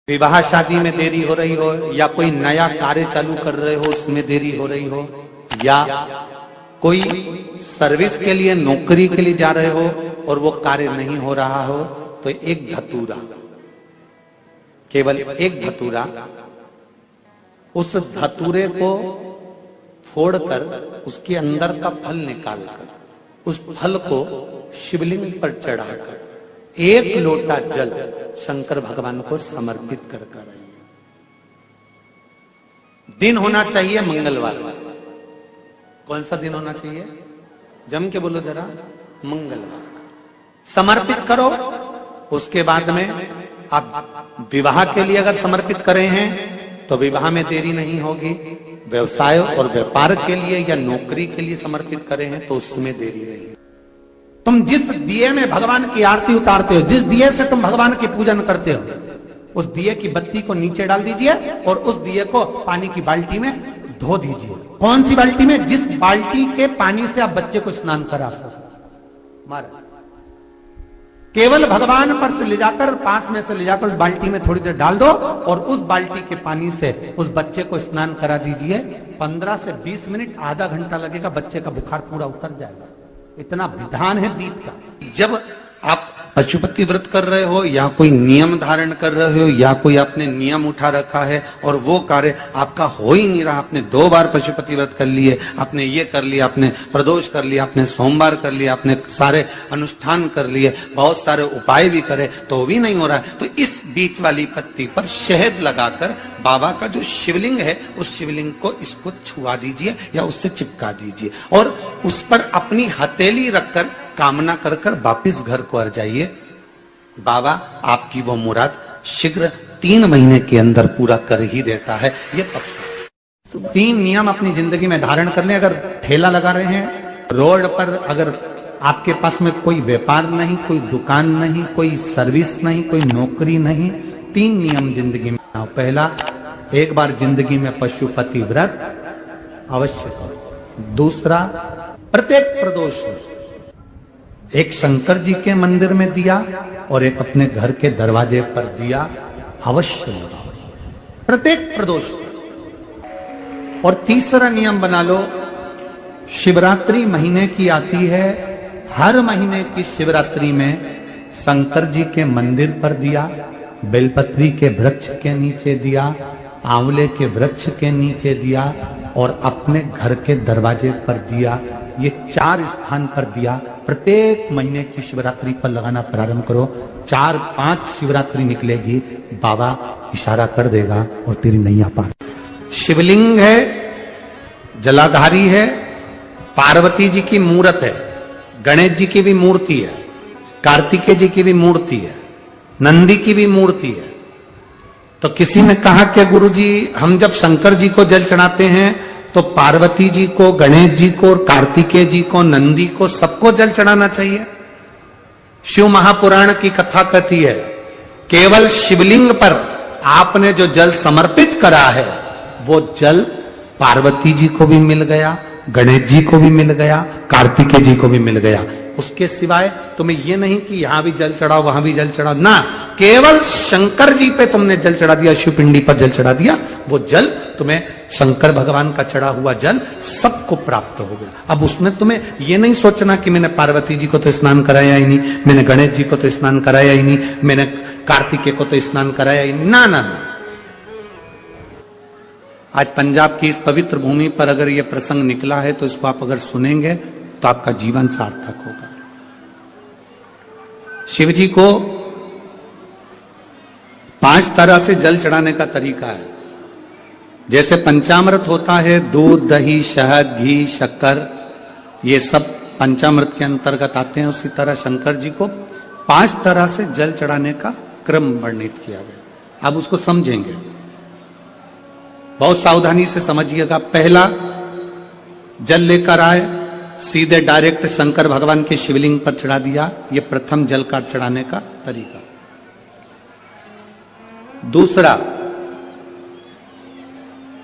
विवाह शादी में देरी हो रही हो, या कोई नया कार्य चालू कर रहे हो उसमें देरी हो रही हो, या कोई सर्विस के लिए नौकरी के लिए जा रहे हो और वो कार्य नहीं हो रहा हो, तो एक धतूरा, केवल एक धतूरा, उस धतूरे को फोड़कर उसके अंदर का फल निकालकर उस फल को शिवलिंग पर चढ़ाकर एक लोटा जल शंकर भगवान को समर्पित कर आइए। दिन होना चाहिए मंगलवार। कौन सा दिन होना चाहिए? जम के बोलो जरा, मंगलवार समर्पित करो। उसके बाद में आप विवाह के लिए अगर समर्पित करे हैं तो विवाह में देरी नहीं होगी। व्यवसाय और व्यापार के लिए या नौकरी के लिए समर्पित करे हैं तो उसमें देरी नहीं। तुम जिस दिए में भगवान की आरती उतारते हो, जिस दिए से तुम भगवान की पूजन करते हो, उस दिए की बत्ती को नीचे डाल दीजिए और उस दिए को पानी की बाल्टी में धो दीजिए। कौन सी बाल्टी में? जिस बाल्टी के पानी से आप बच्चे को स्नान करा सको। महाराज केवल भगवान पर से ले जाकर, पास में से ले जाकर उस बाल्टी में थोड़ी देर डाल दो और उस बाल्टी के पानी से उस बच्चे को स्नान करा दीजिए। 15 से 20 मिनट, आधा घंटा लगेगा, बच्चे का बुखार पूरा उतर जाएगा। इतना विधान है दीप का। जब आप पशुपति व्रत कर रहे हो या कोई नियम धारण कर रहे हो या कोई आपने नियम उठा रखा है और वो कार्य आपका हो ही नहीं रहा, आपने 2 बार पशुपति व्रत कर लिए, आपने ये कर लिया, आपने प्रदोष कर लिया, आपने सोमवार कर लिया, आपने सारे अनुष्ठान कर लिए, बहुत सारे उपाय भी करे तो भी नहीं हो रहा है, तो इस बीच वाली पत्ती पर शहद लगाकर बाबा का जो शिवलिंग है उस शिवलिंग को इसको छुआ दीजिए या उससे चिपका दीजिए और उस पर अपनी हथेली रखकर कामना कर कर वापिस घर को आ जाइए। बाबा आपकी वो मुराद शीघ्र 3 महीने के अंदर पूरा कर ही देता है, ये पक्का। तो 3 नियम अपनी जिंदगी में धारण कर लें। अगर ठेला लगा रहे हैं रोड पर, अगर आपके पास में कोई व्यापार नहीं, कोई दुकान नहीं, कोई सर्विस नहीं, कोई नौकरी नहीं, 3 नियम जिंदगी में। पहला, एक बार जिंदगी में पशुपति व्रत अवश्य करो। दूसरा, प्रत्येक प्रदोष एक शंकर जी के मंदिर में दिया और एक अपने घर के दरवाजे पर दिया अवश्य लगाओ, प्रत्येक प्रदोष। और तीसरा नियम बना लो, शिवरात्रि महीने की आती है, हर महीने की शिवरात्रि में शंकर जी के मंदिर पर दिया, बेलपत्री के वृक्ष के नीचे दिया, आंवले के वृक्ष के नीचे दिया और अपने घर के दरवाजे पर दिया। ये 4 स्थान पर दिया। प्रत्येक महीने की शिवरात्रि पर लगाना प्रारंभ करो। 4-5 शिवरात्रि निकलेगी, बाबा इशारा कर देगा और तेरी नैया पार। शिवलिंग है, जलाधारी है, पार्वती जी की मूर्त है, गणेश जी की भी मूर्ति है, कार्तिकेय जी की भी मूर्ति है, नंदी की भी मूर्ति है। तो किसी ने कहा कि गुरुजी हम जब शंकर जी को जल चढ़ाते हैं तो पार्वती जी को, गणेश जी को, कार्तिकेय जी को, नंदी को, सबको जल चढ़ाना चाहिए। शिव महापुराण की कथा कहती है केवल शिवलिंग पर आपने जो जल समर्पित करा है वो जल पार्वती जी को भी मिल गया, गणेश जी को भी मिल गया, कार्तिकेय जी को भी मिल गया। उसके सिवाय तुम्हें ये नहीं कि यहां भी जल चढ़ाओ वहां भी जल चढ़ाओ, ना, केवल शंकर जी पे तुमने जल चढ़ा दिया, शिव पिंडी पर जल चढ़ा दिया, वो जल तुम्हें शंकर भगवान का चढ़ा हुआ जल सबको प्राप्त हो गया। अब उसमें तुम्हें ये नहीं सोचना कि मैंने पार्वती जी को तो स्नान कराया ही नहीं, मैंने गणेश जी को तो स्नान कराया ही नहीं, मैंने कार्तिकेय को तो स्नान कराया ही नहीं, ना ना ना। आज पंजाब की इस पवित्र भूमि पर अगर ये प्रसंग निकला है तो इसको आप अगर सुनेंगे तो आपका जीवन सार्थक होगा। शिव जी को 5 तरह से जल चढ़ाने का तरीका है। जैसे पंचामृत होता है, दूध, दही, शहद, घी, शक्कर, ये सब पंचामृत के अंतर्गत आते हैं, उसी तरह शंकर जी को 5 तरह से जल चढ़ाने का क्रम वर्णित किया गया। अब उसको समझेंगे, बहुत सावधानी से समझिएगा। पहला, जल लेकर आए, सीधे डायरेक्ट शंकर भगवान के शिवलिंग पर चढ़ा दिया, ये प्रथम जल का चढ़ाने का तरीका। दूसरा,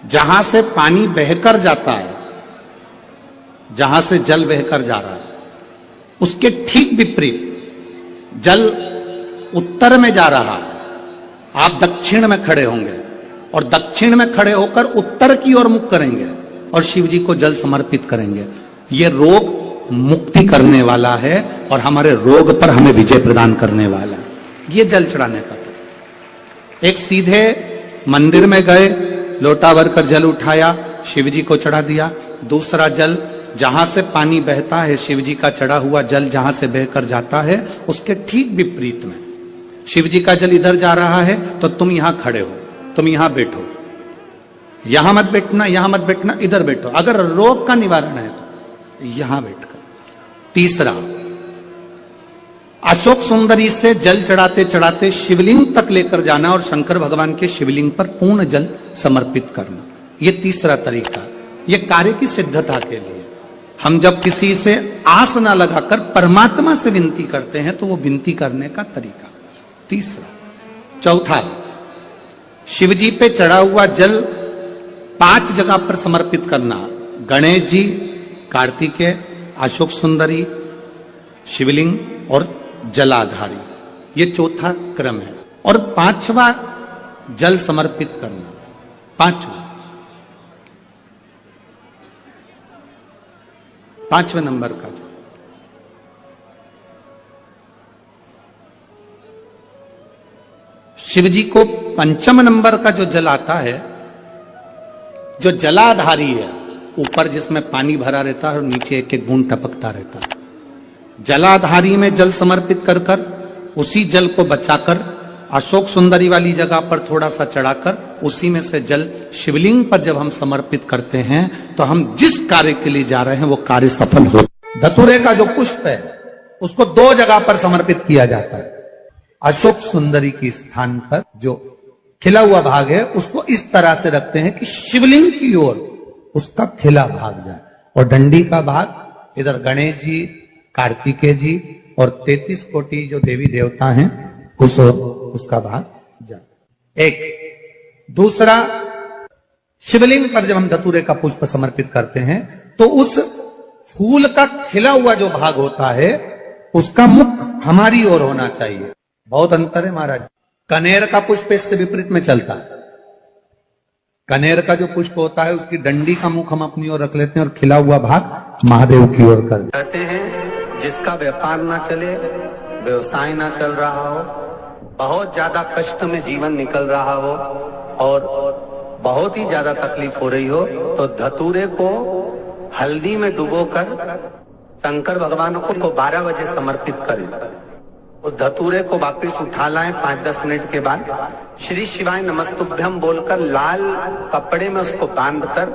जहां से पानी बहकर जाता है, जहां से जल बहकर जा रहा है, उसके ठीक विपरीत जल उत्तर में जा रहा है आप दक्षिण में खड़े होंगे और दक्षिण में खड़े होकर उत्तर की ओर मुख करेंगे और शिव जी को जल समर्पित करेंगे। ये रोग मुक्ति करने वाला है और हमारे रोग पर हमें विजय प्रदान करने वाला है। ये जल चढ़ाने का था। एक सीधे मंदिर में गए, लोटा भर कर जल उठाया, शिव जी को चढ़ा दिया। दूसरा जल जहां से पानी बहता है, शिव जी का चढ़ा हुआ जल जहां से बहकर जाता है, उसके ठीक विपरीत में शिव जी का जल इधर जा रहा है तो तुम यहां खड़े हो, तुम यहां बैठो, यहां मत बैठना, यहां मत बैठना, इधर बैठो। अगर रोग का निवारण है तो यहां बैठकर। तीसरा, अशोक सुंदरी से जल चढ़ाते चढ़ाते शिवलिंग तक लेकर जाना और शंकर भगवान के शिवलिंग पर पूर्ण जल समर्पित करना। यह तीसरा तरीका, यह कार्य की सिद्धता के लिए। हम जब किसी से आस ना लगाकर परमात्मा से विनती करते हैं तो वो विनती करने का तरीका तीसरा। चौथा, शिवजी पे चढ़ा हुआ जल 5 जगह पर समर्पित करना। गणेश जी, कार्तिकेय, अशोक सुंदरी, शिवलिंग और जलाधारी, ये चौथा क्रम है। और 5वां जल समर्पित करना, 5वें नंबर का जल। शिव जी को 5म नंबर का जो जल आता है, जो जलाधारी है, ऊपर जिसमें पानी भरा रहता है और नीचे एक एक बूंद टपकता रहता है, जलाधारी में जल समर्पित कर कर उसी जल को बचाकर अशोक सुंदरी वाली जगह पर थोड़ा सा चढ़ाकर उसी में से जल शिवलिंग पर जब हम समर्पित करते हैं तो हम जिस कार्य के लिए जा रहे हैं वो कार्य सफल हो। धतूरे का जो पुष्प है उसको 2 जगह पर समर्पित किया जाता है। अशोक सुंदरी के स्थान पर जो खिला हुआ भाग है उसको इस तरह से रखते हैं कि शिवलिंग की ओर उसका खिला भाग जाए, और डंडी का भाग इधर गणेश जी, कार्तिकेय जी और 33 कोटि जो देवी देवता हैं उस ओर उसका भाग जाए। एक दूसरा, शिवलिंग पर जब हम धतूरे का पुष्प समर्पित करते हैं तो उस फूल का खिला हुआ जो भाग होता है उसका मुख हमारी ओर होना चाहिए। बहुत अंतर है महाराज। कनेर का पुष्प इससे विपरीत में चलता है। कनेर का जो पुष्प होता है उसकी डंडी का मुख हम अपनी ओर रख लेते हैं और खिला हुआ भाग महादेव की ओर कर देते हैं। जिसका व्यापार ना चले, व्यवसाय ना चल रहा हो, बहुत ज्यादा कष्ट में जीवन निकल रहा हो और बहुत ही ज्यादा तकलीफ हो रही हो, तो धतूरे को हल्दी में डुबोकर शंकर भगवान को 12 बजे समर्पित करें। उस धतूरे को वापस उठा लाएं 5-10 मिनट के बाद, श्री शिवाय नमस्तुभ्यम बोलकर लाल कपड़े में उसको बांधकर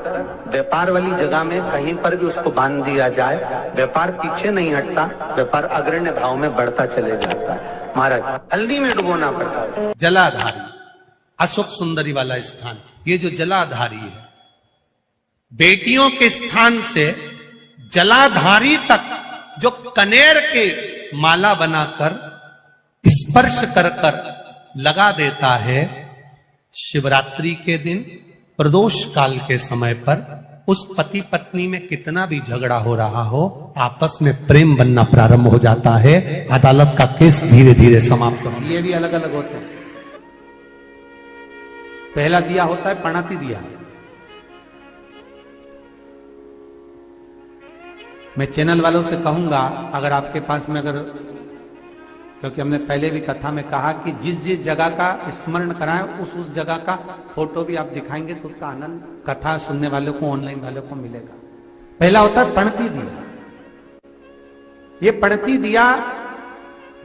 व्यापार वाली जगह में कहीं पर भी उसको बांध दिया जाए। व्यापार पीछे नहीं हटता, व्यापार अग्रण्य भाव में बढ़ता चले जाता है। महाराज, हल्दी में डुबोना पड़ता है। जलाधारी, अशोक सुंदरी वाला स्थान, ये जो जलाधारी है, बेटियों के स्थान से जलाधारी तक जो कनेर के माला बनाकर स्पर्श कर कर लगा देता है, शिवरात्रि के दिन प्रदोष काल के समय पर उस पति पत्नी में कितना भी झगड़ा हो रहा हो, आपस में प्रेम बनना प्रारंभ हो जाता है। अदालत का केस धीरे धीरे समाप्त हो। ये भी अलग अलग होते हैं। पहला दिया होता है पणाती दिया। मैं चैनल वालों से कहूंगा, अगर आपके पास में क्योंकि हमने पहले भी कथा में कहा कि जिस जिस जगह का स्मरण कराएं उस जगह का फोटो भी आप दिखाएंगे तो उसका आनंद कथा सुनने वालों को, ऑनलाइन वालों को मिलेगा। पहला होता है पणती दिया। ये पणती दिया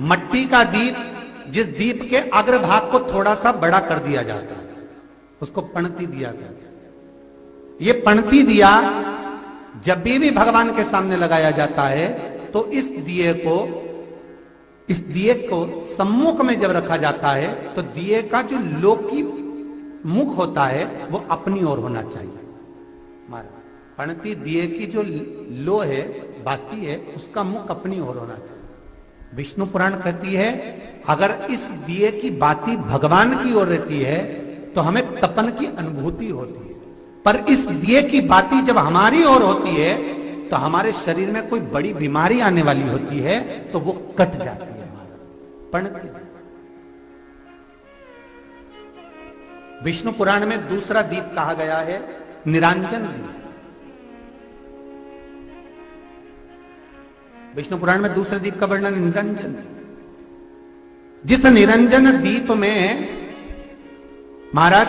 मट्टी का दीप, जिस दीप के अग्रभाग को थोड़ा सा बड़ा कर दिया जाता है, उसको पणती दिया गया। ये पणती दिया जब भी भगवान के सामने लगाया जाता है तो इस दिए को सम्मुख में जब रखा जाता है तो दिए का जो लौकी मुख होता है वो अपनी ओर होना चाहिए। पणती दिए की जो लो है, बाती है, उसका मुख अपनी ओर होना चाहिए। विष्णु पुराण कहती है अगर इस दिए की बाती भगवान की ओर रहती है तो हमें तपन की अनुभूति होती है, पर इस दिए की बाती जब हमारी ओर होती है तो हमारे शरीर में कोई बड़ी बीमारी आने वाली होती है तो वो कट जाती है। पणती विष्णु पुराण में दूसरा दीप कहा गया है निरांजन दीप। विष्णु पुराण में दूसरे दीप का वर्णन निरंजन दीप। जिस निरंजन दीप में महाराज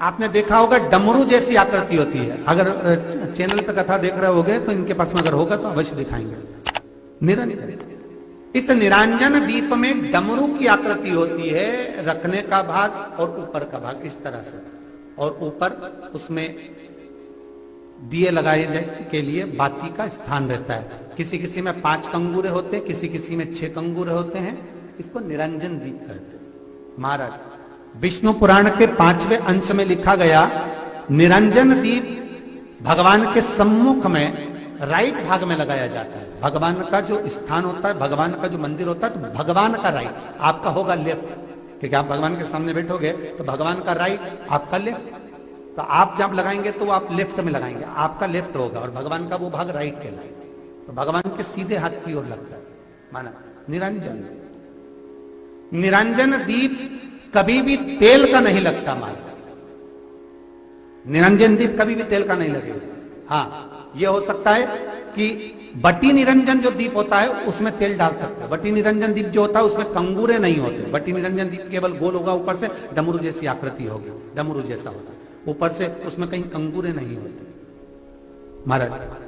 आपने देखा होगा डमरू जैसी आकृति होती है। अगर चैनल पे कथा देख रहे होगे तो इनके पास में अगर होगा तो अवश्य दिखाएंगे। निरंजन, इस निरंजन दीप में डमरू की आकृति होती है, रखने का भाग और ऊपर का भाग इस तरह से, और ऊपर उसमें दिए लगाए के लिए बाती का स्थान रहता है। किसी किसी में 5 कंगूरे होते हैं, किसी किसी में 6 कंगूरे होते हैं। इसको निरंजन दीप कहते हैं। महाराज विष्णु पुराण के 5वें अंश में लिखा गया निरंजन दीप भगवान के सम्मुख में राइट भाग में लगाया जाता है। भगवान का जो स्थान होता है, भगवान का जो मंदिर होता है, तो भगवान का राइट, आपका होगा लेफ्ट, क्योंकि आप भगवान के सामने बैठोगे तो भगवान का राइट, आपका लेफ्ट। तो आप जब लगाएंगे तो आप लेफ्ट में लगाएंगे, आपका लेफ्ट होगा और भगवान का वो भाग राइट कहलाएगा। तो भगवान के सीधे हाथ की ओर लगता है। माना निरंजन, निरंजन दीप कभी भी तेल का नहीं लगता। माना निरंजन दीप कभी भी तेल का नहीं लगेगा। हाँ, यह हो सकता है कि बटी निरंजन जो दीप होता है उसमें तेल डाल सकते हैं। बटी निरंजन दीप जो होता है उसमें कंगूरे नहीं होते। बटी निरंजन दीप केवल गोल होगा, ऊपर से डमरू जैसी आकृति होगी, डमरू जैसा होता है, ऊपर से उसमें कहीं कंगूरे नहीं होते। महाराज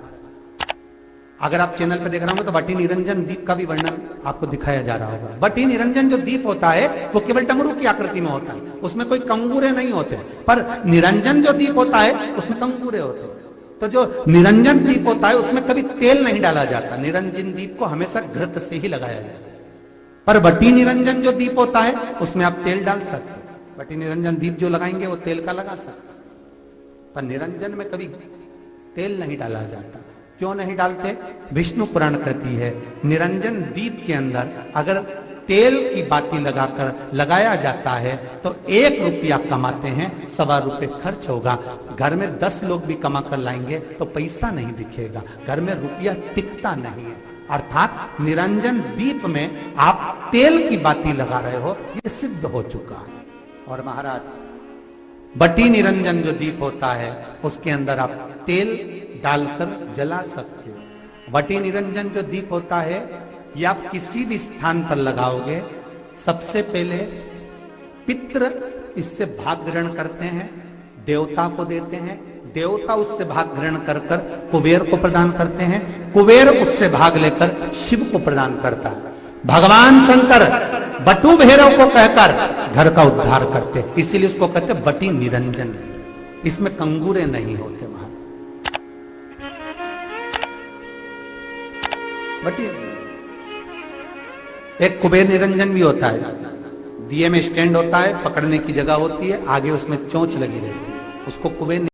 अगर आप चैनल पर देख रहे होंगे तो बटी निरंजन दीप का भी वर्णन आपको दिखाया जा रहा होगा। बटी निरंजन जो दीप होता है वो केवल डमरू की आकृति में होता है, उसमें कोई कंगूरे नहीं होते। पर निरंजन जो दीप होता है उसमें कंगूरे होते हैं। तो जो निरंजन दीप होता है उसमें कभी तेल नहीं डाला जाता। निरंजन दीप को हमेशा घृत से ही लगाया जाता है। पर बटी निरंजन जो दीप होता है उसमें आप तेल डाल सकते हैं। बटी निरंजन दीप जो लगाएंगे वो तेल का लगा सकते हैं, पर निरंजन में कभी तेल नहीं डाला जाता। क्यों नहीं डालते? विष्णु पुराण कहती है निरंजन दीप के अंदर अगर तेल की बाती लगाकर लगाया जाता है तो 1 रुपया कमाते हैं, 1.25 रुपये खर्च होगा। घर में 10 लोग भी कमा कर लाएंगे तो पैसा नहीं दिखेगा, घर में रुपया टिकता नहीं है। अर्थात निरंजन दीप में आप तेल की बाती लगा रहे हो, ये सिद्ध हो चुका है। और महाराज बटी निरंजन जो दीप होता है उसके अंदर आप तेल डालकर जला सकते हो। बटी निरंजन जो दीप होता है ये आप किसी भी स्थान पर लगाओगे, सबसे पहले पितृ इससे भाग ग्रहण करते हैं, देवता को देते हैं, देवता उससे भाग ग्रहण कर कर कुबेर को प्रदान करते हैं, कुबेर उससे भाग लेकर शिव को प्रदान करता है। भगवान शंकर बटू भैरव को कहकर घर का उद्धार करते, इसीलिए उसको कहते बटी निरंजन। इसमें कंगूरे नहीं होते। वहां बटी एक कुबेर निरंजन भी होता है, दिए में स्टैंड होता है, पकड़ने की जगह होती है, आगे उसमें चोंच लगी रहती है, उसको कुबेर